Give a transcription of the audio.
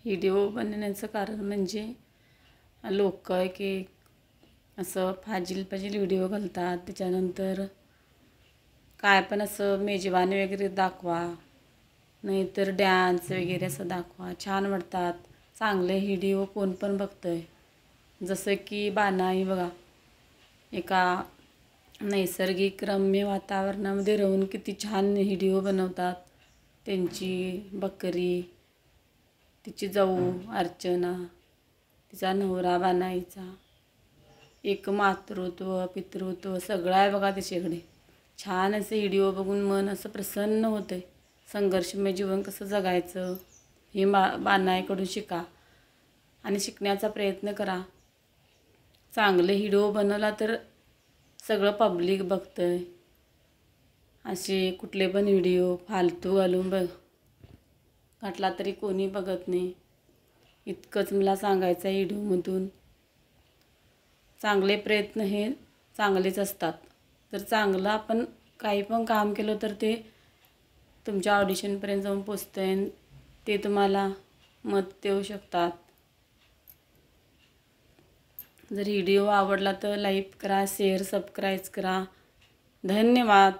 Video बनवण्याचं कारण म्हणजे लोक की असं फाजील व्हिडिओ घालतात, त्याच्यानंतर काय पण असं मेजवानी वगैरे दाखवा, नाहीतर डॅन्स वगैरे असं दाखवा, छान वाटतात. चांगले व्हिडिओ कोण पण बघतंय. जसं की बानाई बघा, एका नैसर्गिक रम्य वातावरणामध्ये राहून किती छान व्हिडिओ बनवतात. त्यांची बकरी, तिची जाऊ अर्चना, तिचा नवरा बानाईचा, एक मातृत्व पितृत्व सगळं आहे बघा त्याच्याकडे. छान असे व्हिडिओ बघून मन असं प्रसन्न होतं. संघर्षमय जीवन कसं जगायचं हे बानाईकडून शिका आणि शिकण्याचा प्रयत्न करा. चांगले व्हिडिओ बनवला तर सगळं पब्लिक बघतंय. असे कुठले पण व्हिडिओ फालतू घालून घातला तरी कोणी बघत नाही. इतकंच मला सांगायचं आहे व्हिडिओमधून. चांगले प्रयत्न हे चांगलेच असतात. तर चांगलं आपण काही पण काम केलं तर ते तुमच्या ऑडिशनपर्यंत जाऊन पोचतंय. ते तुम्हाला मत देऊ शकतात. जर व्हिडिओ आवडला तर लाईक करा, शेअर, सबस्क्राईब करा. धन्यवाद.